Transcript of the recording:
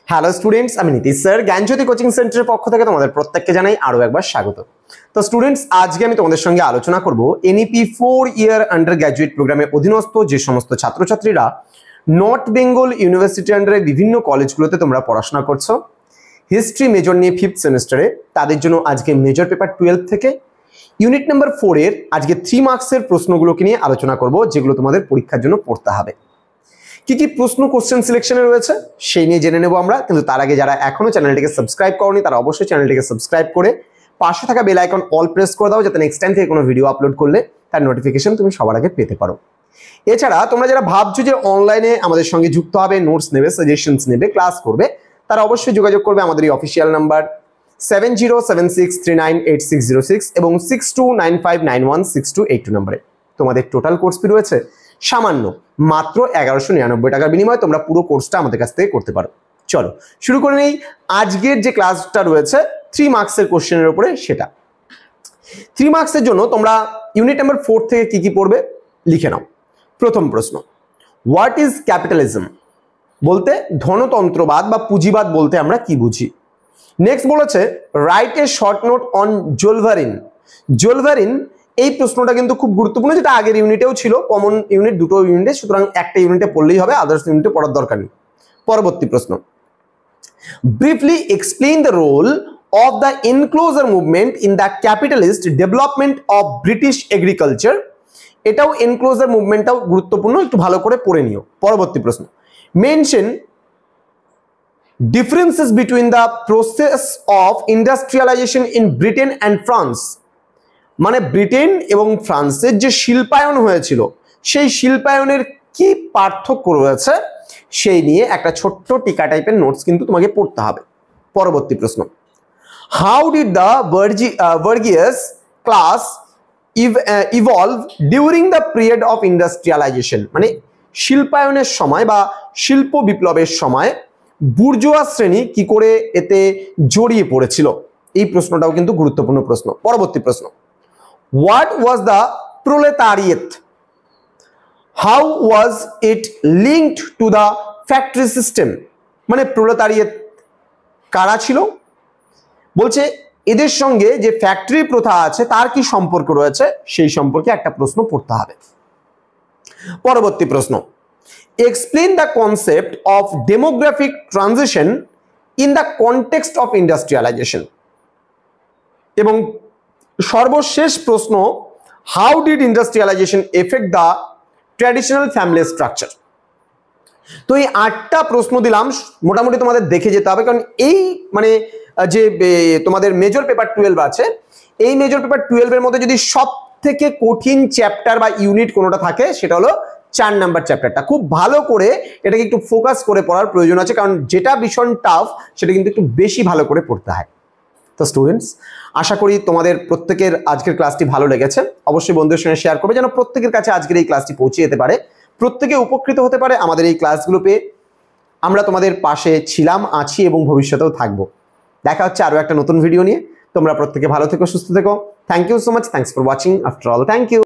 Hello students, আমি Nitish sir জ্ঞানজ্যোতি coaching সেন্টারের পক্ষ থেকে তোমাদের প্রত্যেককে জানাই আরো একবার স্বাগত। তো স্টুডেন্টস, আজকে আমি তোমাদের সঙ্গে আলোচনা করব এনইপি 4 ইয়ার আন্ডার গ্র্যাজুয়েট প্রোগ্রামের অধীনস্থ যে সমস্ত ছাত্রছাত্রীরা নর্থ বেঙ্গল ইউনিভার্সিটি আন্ডারে বিভিন্ন কলেজগুলোতে তোমরা পড়াশোনা করছো, হিস্ট্রি মেজর নিয়ে 5th সেমিস্টারে, তাদের জন্য আজকে মেজর পেপার 12 থেকে ইউনিট নাম্বার 4 এর আজকে 3 মার্কসের প্রশ্নগুলোকে নিয়ে আলোচনা করব, যেগুলো তোমাদের পরীক্ষার জন্য পড়তে হবে। কি কি প্রশ্ন কোশ্চেন সিলেকশনে রয়েছে সেই নিয়ে জেনে নেব আমরা, কিন্তু তার আগে যারা এখনো চ্যানেলটিকে সাবস্ক্রাইব করনি তারা অবশ্যই চ্যানেলটিকে সাবস্ক্রাইব করে পাশে থাকা বেল আইকন অল প্রেস করে দাও, যাতে নেক্সট টাইম থেকে কোনো ভিডিও আপলোড করলে তার নোটিফিকেশন তুমি সবার আগে পেতে পারো। এছাড়া তোমরা যারা ভাবছো যে অনলাইনে আমাদের সঙ্গে যুক্ত হবে, নোটস নেবে, সাজেশনস নেবে, ক্লাস করবে, তারা অবশ্যই যোগাযোগ করবে আমাদের এই অফিসিয়াল নাম্বার 7076398606 এবং 6295916282 নম্বরে। তোমাদের টোটাল কোর্স ফি রয়েছে সামান্য মাত্র 1199 টাকার বিনিময়ে তোমরা পুরো কোর্সটা আমাদের কাছ থেকে করতে পারো। চলো শুরু করে নেই আজকের যে ক্লাসটা রয়েছে 3 মার্কসের কোশ্চেনের উপরে। সেটা 3 মার্কসের জন্য তোমরা ইউনিট নাম্বার 4 থেকে কি কি পড়বে লিখে নাও। প্রথম প্রশ্ন, হোয়াট ইজ ক্যাপিটালিজম? বলতে ধনতন্ত্রবাদ বা পুঁজিবাদ বলতে আমরা কি বুঝি। নেক্সট বলেছে write a short note on Zollverein. Zollverein এই প্রশ্নটা কিন্তু খুব গুরুত্বপূর্ণ, যেটা আগের ইউনিটেও ছিল। কমন ইউনিট দুটো ইউনিটে, সুতরাং একটা ইউনিটে পড়লেই হবে, আদার্স ইউনিটে পড়ার দরকার নেই। পরবর্তী প্রশ্ন, briefly explain the role of the enclosure movement in the capitalist development of British agriculture. এটাও এনক্লোজার মুভমেন্টটাও গুরুত্বপূর্ণ, একটু ভালো করে পড়ে নিও। পরবর্তী প্রশ্ন, mention differences between the process of industrialization in Britain and France। মানে ব্রিটেন এবং ফ্রান্সের যে শিল্পায়ন হয়েছিল সেই শিল্পায়নের কি পার্থক্য রয়েছে সেই নিয়ে একটা ছোট্ট টিকা টাইপের নোটস কিন্তু তোমাকে পড়তে হবে। পরবর্তী প্রশ্ন, how did the bourgeois class evolve during the period of industrialisation. মানে শিল্পায়নের সময় বা শিল্প বিপ্লবের সময় বুর্জোয়া শ্রেণী কি করে এতে জড়িয়ে পড়েছিল, এই প্রশ্নটাও কিন্তু গুরুত্বপূর্ণ প্রশ্ন। পরবর্তী প্রশ্ন, what was the proletariat? How was it linked to the factory system? মানে প্রোলেতারিয়েট কারা ছিল? বলছে এদের সঙ্গে যে ফ্যাক্টরি প্রথা আছে তার কি সম্পর্ক রয়েছে, সেই সম্পর্কে একটা প্রশ্ন পড়তে হবে। পরবর্তী প্রশ্ন, explain the concept of demographic transition in the context of industrialization। এবং সর্বশেষ প্রশ্ন, how did industrialization affect the traditional family structure? তো এই 8টা প্রশ্ন দিলাম, মোটামুটি তোমাদের দেখে যেতে হবে, কারণ এই মানে যে তোমাদের মেজর পেপার 12 আছে, এই মেজর পেপার 12 এর মধ্যে যদি সব থেকে কঠিন চ্যাপ্টার বা ইউনিট কোনোটা থাকে সেটা হলো 4 নাম্বার চ্যাপ্টারটা। খুব ভালো করে এটাকে একটু ফোকাস করে পড়ার প্রয়োজন আছে, কারণ যেটা ভীষণ টাফ সেটা কিন্তু একটু বেশি ভালো করে পড়তে হয়। তো স্টুডেন্টস, আশা করি তোমাদের প্রত্যেকের আজকের ক্লাসটি ভালো লেগেছে। অবশ্যই বন্ধুদের সঙ্গে শেয়ার করবে, যেন প্রত্যেকের কাছে আজকের এই ক্লাসটি পৌঁছে যেতে পারে, প্রত্যেকে উপকৃত হতে পারে আমাদের এই ক্লাসগুলো পেয়ে। আমরা তোমাদের পাশে ছিলাম, আছি এবং ভবিষ্যতেও থাকবো। দেখা হচ্ছে আরো একটা নতুন ভিডিও নিয়ে। তোমরা প্রত্যেকে ভালো থেকো, সুস্থ থেকো। Thank you so much, thanks for watching after all, thank you.